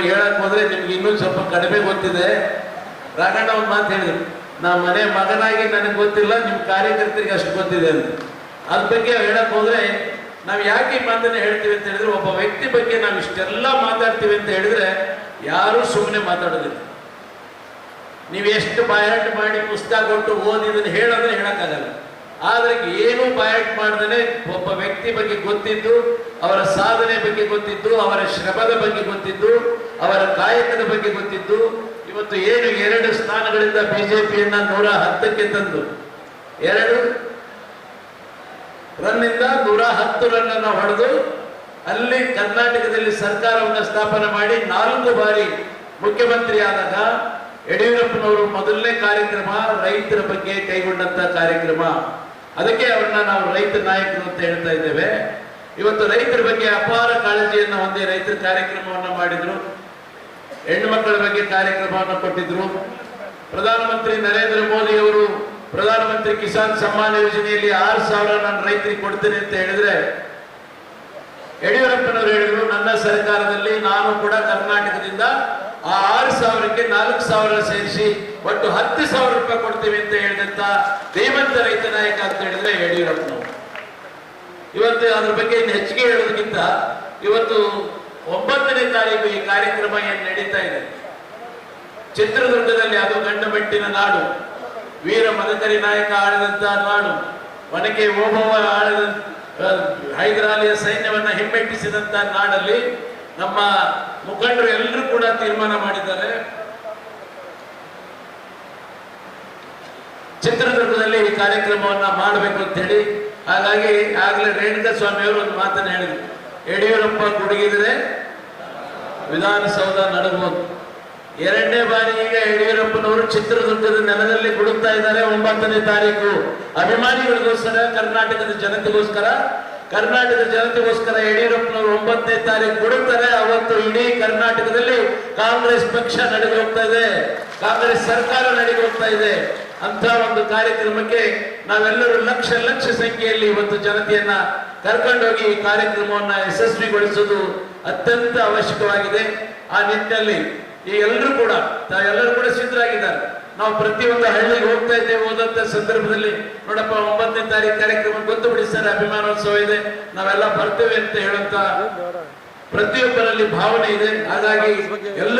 ಹೇಳಕ್ ಹೋದ್ರೆ ನಿಮ್ಗೆ ಇನ್ನೂ ಸ್ವಲ್ಪ ಕಡಿಮೆ ಗೊತ್ತಿದೆ. ರಾಘಣ್ಣ ಒಂದು ಮಾತು ಹೇಳಿದ್ರು, ನಾ ಮನೆ ಮಗನಾಗಿ ನನಗೆ ಗೊತ್ತಿಲ್ಲ, ನಿಮ್ ಕಾರ್ಯಕರ್ತರಿಗೆ ಅಷ್ಟು ಗೊತ್ತಿದೆ ಅಂತ. ಅದ್ರ ಬಗ್ಗೆ ಹೇಳಕ್ ಹೋದ್ರೆ ನಾವು ಯಾಕೆ ಈ ಮಾತನ್ನ ಹೇಳ್ತೀವಿ ಅಂತ ಹೇಳಿದ್ರೆ, ಒಬ್ಬ ವ್ಯಕ್ತಿ ಬಗ್ಗೆ ನಾವು ಇಷ್ಟೆಲ್ಲ ಮಾತಾಡ್ತೀವಿ ಅಂತ ಹೇಳಿದ್ರೆ ಯಾರು ಸುಮ್ಮನೆ ಮಾತಾಡೋದಿಲ್ಲ. ನೀವು ಎಷ್ಟು ಬಾಯಾಟ ಮಾಡಿ ಪುಸ್ತಕ ಕೊಟ್ಟು ಓದಿದನ್ನು ಹೇಳೋದ್ರೆ ಹೇಳಕ್ಕಾಗಲ್ಲ. ಆದ್ರೆ ಏನು ಬಾಯಾಟ ಮಾಡ್ದೇನೆ ಒಬ್ಬ ವ್ಯಕ್ತಿ ಬಗ್ಗೆ ಗೊತ್ತಿದ್ದು, ಅವರ ಸಾಧನೆ ಬಗ್ಗೆ ಗೊತ್ತಿದ್ದು, ಅವರ ಶ್ರಮದ ಬಗ್ಗೆ ಗೊತ್ತಿದ್ದು, ಅವರ ಕಾಯಕದ ಬಗ್ಗೆ ಗೊತ್ತಿದ್ದು, ಇವತ್ತು ಏನು 2 ಸ್ಥಾನಗಳಿಂದ ಬಿಜೆಪಿಯನ್ನ 110ಕ್ಕೆ ತಂದು 2 ರನ್ನಿಂದ 110 ರನ್ ಹೊಡೆದು ಅಲ್ಲಿ ಕರ್ನಾಟಕದಲ್ಲಿ ಸರ್ಕಾರವನ್ನು ಸ್ಥಾಪನೆ ಮಾಡಿ 4 ಬಾರಿ ಮುಖ್ಯಮಂತ್ರಿ ಆದಾಗ ಯಡಿಯೂರಪ್ಪನವರು ಮೊದಲನೇ ಕಾರ್ಯಕ್ರಮ ರೈತರ ಬಗ್ಗೆ ಕೈಗೊಂಡಂತ ಕಾರ್ಯಕ್ರಮ. ಅದಕ್ಕೆ ಅವ್ರನ್ನ ನಾವು ರೈತ ನಾಯಕರು ಅಂತ ಹೇಳ್ತಾ ಇದ್ದೇವೆ. ಇವತ್ತು ರೈತರ ಬಗ್ಗೆ ಅಪಾರ ಕಾಳಜಿಯನ್ನು ಹೊಂದಿ ರೈತರ ಕಾರ್ಯಕ್ರಮವನ್ನು ಮಾಡಿದ್ರು. ಹೆಣ್ಣು ಮಕ್ಕಳ ಬಗ್ಗೆ ಕಾರ್ಯಕ್ರಮವನ್ನು ಕೊಟ್ಟಿದ್ರು. ಪ್ರಧಾನಮಂತ್ರಿ ನರೇಂದ್ರ ಮೋದಿ ಅವರು ಪ್ರಧಾನಮಂತ್ರಿ ಕಿಸಾನ್ ಸಮ್ಮಾನ್ ಯೋಜನೆಯಲ್ಲಿ 6,000 ನಾನು ರೈತರಿಗೆ ಕೊಡ್ತೇನೆ ಅಂತ ಹೇಳಿದ್ರೆ, ಯಡಿಯೂರಪ್ಪನವರು ಹೇಳಿದ್ರು ನನ್ನ ಸರ್ಕಾರದಲ್ಲಿ ನಾನು ಕೂಡ ಕರ್ನಾಟಕದಿಂದ ಆ 6,000ಕ್ಕೆ 4,000 ಸೇರಿಸಿ ಒಟ್ಟು 10,000 ರೂಪಾಯಿ ಕೊಡ್ತೀವಿ ಅಂತ ಹೇಳಿದಂತ ಧೀಮಂತ ರೈತ ನಾಯಕ ಅಂತ ಹೇಳಿದ್ರೆ ಯಡಿಯೂರಪ್ಪನವರು. ಇವತ್ತು ಅದ್ರ ಬಗ್ಗೆ ಇನ್ನು ಹೆಚ್ಚಿಗೆ ಹೇಳೋದಕ್ಕಿಂತ ಇವತ್ತು 9ನೇ ತಾರೀಕು ಈ ಕಾರ್ಯಕ್ರಮ ಏನು ನಡೀತಾ ಇದೆ ಚಿತ್ರದುರ್ಗದಲ್ಲಿ, ಅದು ಗಂಡು ಮೆಟ್ಟಿನ ನಾಡು, ವೀರ ಮದಕರಿ ನಾಯಕ ಆಳಿದಂತ ನಾಡು, ಒನಕೆ ಓಬವ್ವ ಆಳಿದ ಹೈದರಾಲಿಯ ಸೈನ್ಯವನ್ನ ಹಿಮ್ಮೆಟ್ಟಿಸಿದಂತ ನಾಡಲ್ಲಿ ನಮ್ಮ ಮುಖಂಡರು ಎಲ್ಲರೂ ಕೂಡ ತೀರ್ಮಾನ ಮಾಡಿದ್ದಾರೆ ಚಿತ್ರದುರ್ಗದಲ್ಲಿ ಈ ಕಾರ್ಯಕ್ರಮವನ್ನ ಮಾಡಬೇಕು ಅಂತ ಹೇಳಿ. ಹಾಗಾಗಿ ಆಗ್ಲೇ ರೇಣುಕಾ ಸ್ವಾಮಿ ಅವರು ಒಂದು ಮಾತನ್ನು ಹೇಳಿದ್ರು, ಯಡಿಯೂರಪ್ಪ ಗುಡುಗಿದ್ರೆ ವಿಧಾನಸೌಧ ನಡಬಹುದು. 2ನೇ ಬಾರಿ ಈಗ ಯಡಿಯೂರಪ್ಪನವರು ಚಿತ್ರದುರ್ಗದ ನೆಲದಲ್ಲಿ ಗುಡುಕ್ತಾ ಇದ್ದಾರೆ. 9ನೇ ತಾರೀಕು ಅಭಿಮಾನಿಗಳಿಗೋಸ್ಕರ, ಕರ್ನಾಟಕದ ಜನತೆಗೋಸ್ಕರ ಯಡಿಯೂರಪ್ಪನವರು 9ನೇ ತಾರೀಕು ಗುಡುಕ್ತಾರೆ. ಅವತ್ತು ಇಡೀ ಕರ್ನಾಟಕದಲ್ಲಿ ಕಾಂಗ್ರೆಸ್ ಪಕ್ಷ ನಡೆದು ಹೋಗ್ತಾ ಇದೆ, ಕಾಂಗ್ರೆಸ್ ಸರ್ಕಾರ ನಡೆದು ಹೋಗ್ತಾ ಇದೆ. ಅಂತ ಒಂದು ಕಾರ್ಯಕ್ರಮಕ್ಕೆ ನಾವೆಲ್ಲರೂ ಲಕ್ಷ ಸಂಖ್ಯೆಯಲ್ಲಿ ಇವತ್ತು ಜನತೆಯನ್ನ ಕರ್ಕೊಂಡೋಗಿ ಈ ಕಾರ್ಯಕ್ರಮವನ್ನ ಯಶಸ್ವಿಗೊಳಿಸುವುದು ಅತ್ಯಂತ ಅವಶ್ಯಕವಾಗಿದೆ. ಆ ನಿಟ್ಟಿನಲ್ಲಿ ಈ ಎಲ್ಲರೂ ಕೂಡ ಸಿದ್ಧರಾಗಿದ್ದಾರೆ. ನಾವು ಪ್ರತಿಯೊಂದು ಹಳ್ಳಿಗೆ ಹೋಗ್ತಾ ಇದ್ದೇವೆ. ಹೋದಂತ ಸಂದರ್ಭದಲ್ಲಿ ನೋಡಪ್ಪ 9ನೇ ತಾರೀಕು ಕಾರ್ಯಕ್ರಮ ಗೊತ್ತು ಬಿಡಿ ಸರ್, ಅಭಿಮಾನೋತ್ಸವ ಇದೆ, ನಾವೆಲ್ಲ ಬರ್ತೇವೆ ಅಂತ ಹೇಳುವಂತ ಪ್ರತಿಯೊಬ್ಬರಲ್ಲಿ ಭಾವನೆ ಇದೆ. ಹಾಗಾಗಿ ಎಲ್ಲ